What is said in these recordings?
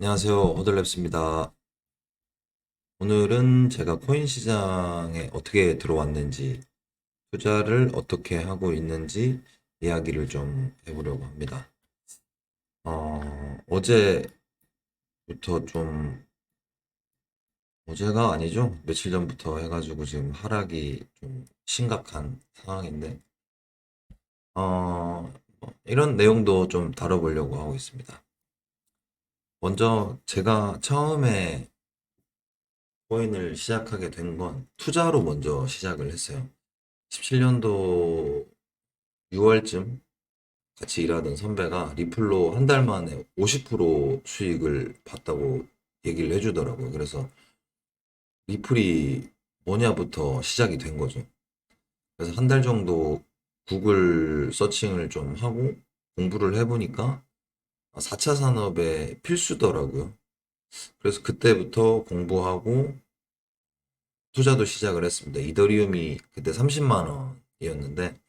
안녕하세요. 호들랩스입니다. 오늘은 제가 코인 시장에 어떻게 들어왔는지, 투자를 어떻게 하고 있는지 이야기를 좀 해보려고 합니다. 어제부터 좀, 어제가 아니죠? 며칠 전부터 해가지고 지금 하락이 좀 심각한 상황인데, 이런 내용도 좀 다뤄보려고 하고 있습니다. 먼저 제가 처음에 코인을 시작하게 된 건 투자로 먼저 시작을 했어요. 17년도 6월쯤 같이 일하던 선배가 리플로 한 달 만에 50% 수익을 봤다고 얘기를 해주더라고요. 그래서 리플이 뭐냐부터 시작이 된 거죠. 그래서 한 달 정도 구글 서칭을 좀 하고 공부를 해보니까 4차 산업의 필수더라고요. 그래서 그때부터 공부하고 투자도 시작을 했습니다. 이더리움이 그때 30만 원이었는데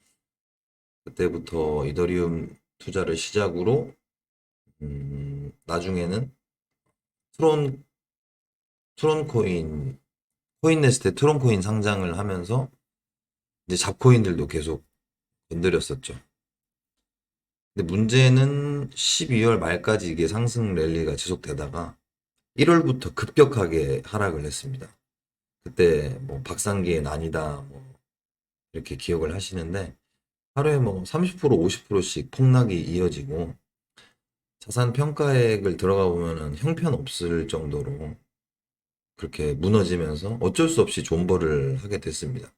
그때부터 이더리움 투자를 시작으로 나중에는 트론 트론 코인네스트에 트론 코인 상장을 하면서 이제 잡코인들도 계속 건드렸었죠. 근데 문제는 12월 말까지 이게 상승 랠리가 지속되다가 1월부터 급격하게 하락을 했습니다. 그때 뭐 박상기의 난이다 뭐 이렇게 기억을 하시는데 하루에 뭐 30% 50%씩 폭락이 이어지고 자산 평가액을 들어가 보면은 형편없을 정도로 그렇게 무너지면서 어쩔 수 없이 존버를 하게 됐습니다.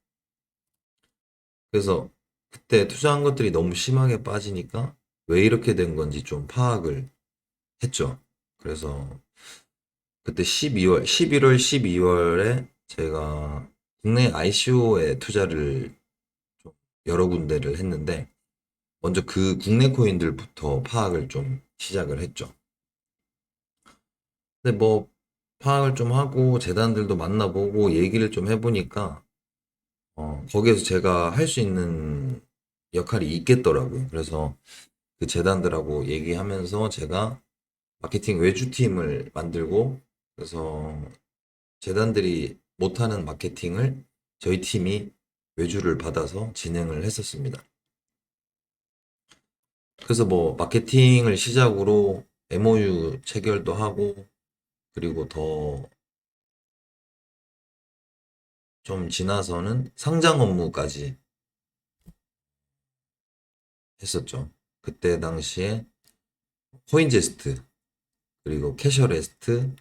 그래서 그때 투자한 것들이 너무 심하게 빠지니까 왜 이렇게 된 건지 좀 파악을 했죠. 그래서 그때 11월, 12월에 제가 국내 ICO에 투자를 좀 여러 군데를 했는데 먼저 그 국내 코인들부터 파악을 좀 시작을 했죠. 근데 뭐 파악을 좀 하고 재단들도 만나보고 얘기를 좀 해보니까 거기에서 제가 할 수 있는 역할이 있겠더라고요. 그래서 그 재단들하고 얘기하면서 제가 마케팅 외주팀을 만들고 그래서 재단들이 못하는 마케팅을 저희 팀이 외주를 받아서 진행을 했었습니다. 그래서 뭐 마케팅을 시작으로 MOU 체결도 하고 그리고 더 좀 지나서는 상장 업무까지 했었죠. 그때 당시에 코인제스트 그리고 캐셔레스트,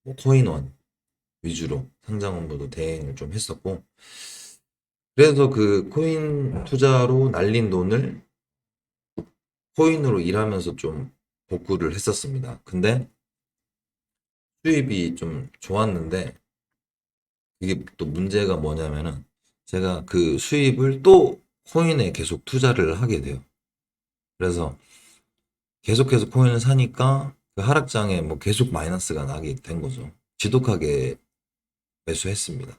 뭐 코인원 위주로 상장 업무도 대행을 좀 했었고 그래서 그 코인 투자로 날린 돈을 코인으로 일하면서 좀 복구를 했었습니다. 근데 수입이 좀 좋았는데 이게 또 문제가 뭐냐면은 제가 그 수입을 또 코인에 계속 투자를 하게 돼요. 그래서 계속해서 코인을 사니까 그 하락장에 뭐 계속 마이너스가 나게 된 거죠. 지독하게 매수했습니다.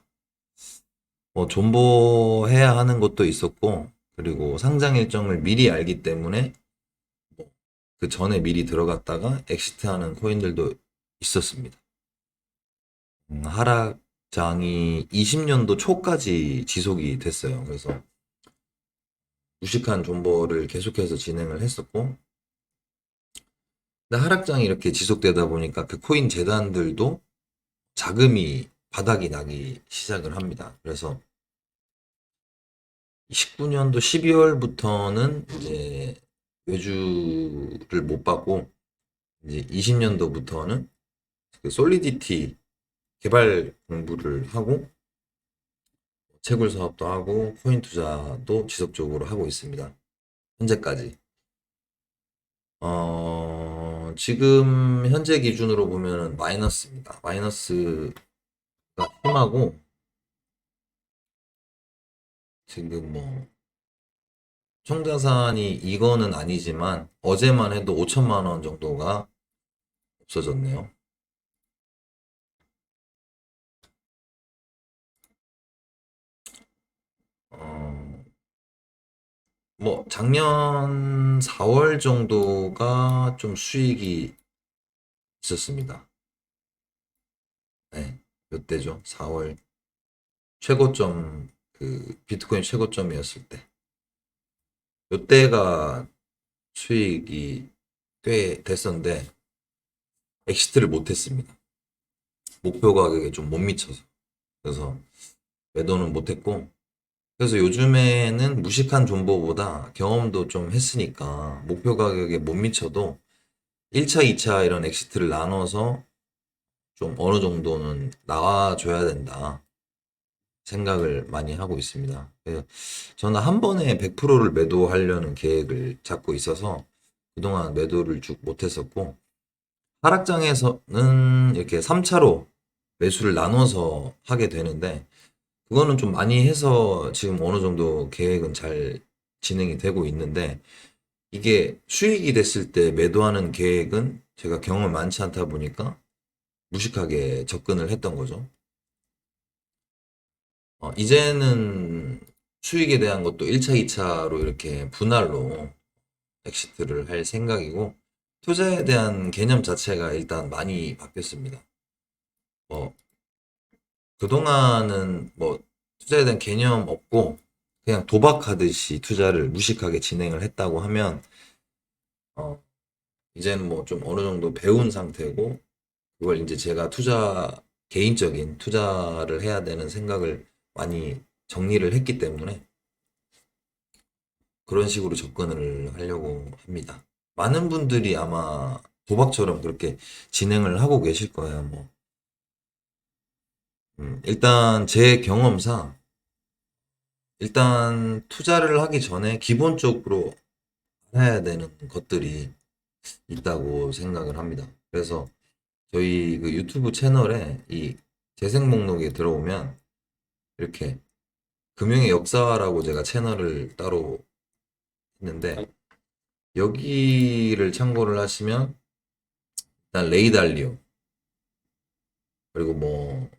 뭐 존버해야 하는 것도 있었고 그리고 상장 일정을 미리 알기 때문에 그 전에 미리 들어갔다가 엑시트하는 코인들도 있었습니다. 하락장이 20년도 초까지 지속이 됐어요. 그래서 무식한 존버를 계속해서 진행을 했었고 근데 하락장이 이렇게 지속되다 보니까 그 코인 재단들도 자금이 바닥이 나기 시작을 합니다. 그래서 19년도 12월부터는 이제 외주를 못 받고 이제 20년도부터는 그 솔리디티 개발 공부를 하고 채굴 사업도 하고 코인 투자도 지속적으로 하고 있습니다. 현재까지. 지금 현재 기준으로 보면 마이너스입니다. 마이너스가 심하고 지금 뭐 총자산이 이거는 아니지만 어제만 해도 5천만 원 정도가 없어졌네요. 어, 뭐 작년 4월 정도가 좀 수익이 있었습니다. 네, 이때죠. 4월 최고점, 그 비트코인 최고점이었을 때. 이때가 수익이 꽤 됐었는데 엑시트를 못했습니다. 목표 가격에 좀 못 미쳐서. 그래서 매도는 못했고, 그래서 요즘에는 무식한 존버보다 경험도 좀 했으니까 목표 가격에 못 미쳐도 1차, 2차 이런 엑시트를 나눠서 좀 어느 정도는 나와줘야 된다 생각을 많이 하고 있습니다. 그래서 저는 한 번에 100%를 매도하려는 계획을 잡고 있어서 그동안 매도를 쭉 못했었고, 하락장에서는 이렇게 3차로 매수를 나눠서 하게 되는데, 그거는 좀 많이 해서 지금 어느 정도 계획은 잘 진행이 되고 있는데, 이게 수익이 됐을 때 매도하는 계획은 제가 경험이 많지 않다 보니까 무식하게 접근을 했던 거죠. 이제는 수익에 대한 것도 1차, 2차로 이렇게 분할로 엑시트를 할 생각이고, 투자에 대한 개념 자체가 일단 많이 바뀌었습니다. 뭐, 그동안은 뭐, 투자에 대한 개념 없고, 그냥 도박하듯이 투자를 무식하게 진행을 했다고 하면, 어, 이제는 뭐 좀 어느 정도 배운 상태고, 그걸 이제 제가 개인적인 투자를 해야 되는 생각을 많이 정리를 했기 때문에 그런 식으로 접근을 하려고 합니다. 많은 분들이 아마 도박처럼 그렇게 진행을 하고 계실 거예요. 뭐, 일단 제 경험상, 일단 투자를 하기 전에 기본적으로 해야 되는 것들이 있다고 생각을 합니다. 그래서 저희 그 유튜브 채널에 이 재생 목록에 들어오면 이렇게 금융의 역사라고 제가 채널을 따로 했는데, 여기를 참고를 하시면 일단 레이 달리오, 그리고 뭐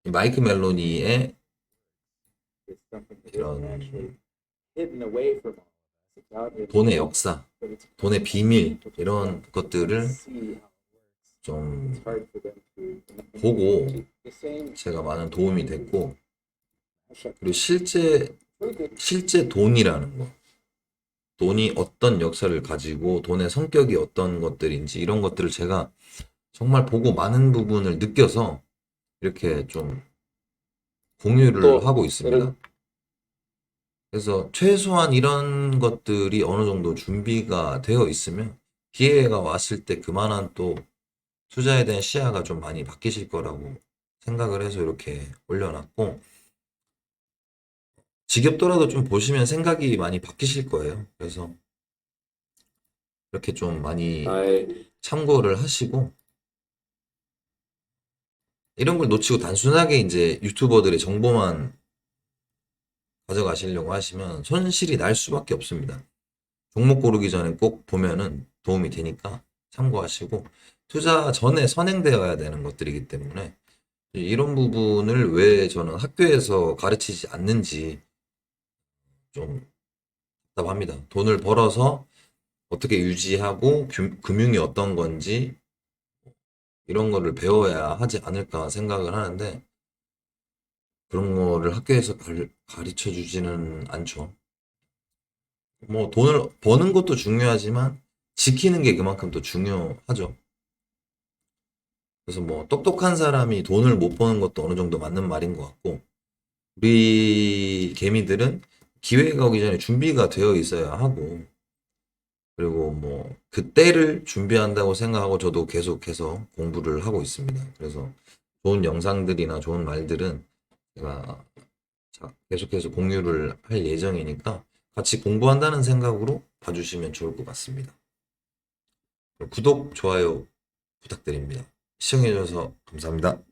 마이크 멜로니의 이런 돈의 역사, 돈의 비밀 이런 것들을 좀 보고 제가 많은 도움이 됐고, 그리고 실제 돈이라는 거, 돈이 어떤 역사를 가지고 돈의 성격이 어떤 것들인지 이런 것들을 제가 정말 보고 많은 부분을 느껴서 이렇게 좀 공유를 하고 있습니다. 그래서 최소한 이런 것들이 어느 정도 준비가 되어 있으면 기회가 왔을 때 그만한 또 투자에 대한 시야가 좀 많이 바뀌실 거라고 생각을 해서 이렇게 올려놨고, 지겹더라도 좀 보시면 생각이 많이 바뀌실 거예요. 그래서 이렇게 좀 많이 참고를 하시고, 이런 걸 놓치고 단순하게 이제 유튜버들의 정보만 가져가시려고 하시면 손실이 날 수밖에 없습니다. 종목 고르기 전에 꼭 보면은 도움이 되니까 참고하시고, 투자 전에 선행되어야 되는 것들이기 때문에 이런 부분을 왜 저는 학교에서 가르치지 않는지 좀 답답합니다. 돈을 벌어서 어떻게 유지하고 금융이 어떤 건지 이런 거를 배워야 하지 않을까 생각을 하는데, 그런 거를 학교에서 가르쳐 주지는 않죠. 뭐 돈을 버는 것도 중요하지만 지키는 게 그만큼 더 중요하죠. 그래서 뭐 똑똑한 사람이 돈을 못 버는 것도 어느 정도 맞는 말인 것 같고, 우리 개미들은 기회가 오기 전에 준비가 되어 있어야 하고, 그리고 뭐 그때를 준비한다고 생각하고 저도 계속해서 공부를 하고 있습니다. 그래서 좋은 영상들이나 좋은 말들은 제가 계속해서 공유를 할 예정이니까 같이 공부한다는 생각으로 봐주시면 좋을 것 같습니다. 구독, 좋아요 부탁드립니다. 시청해주셔서 감사합니다.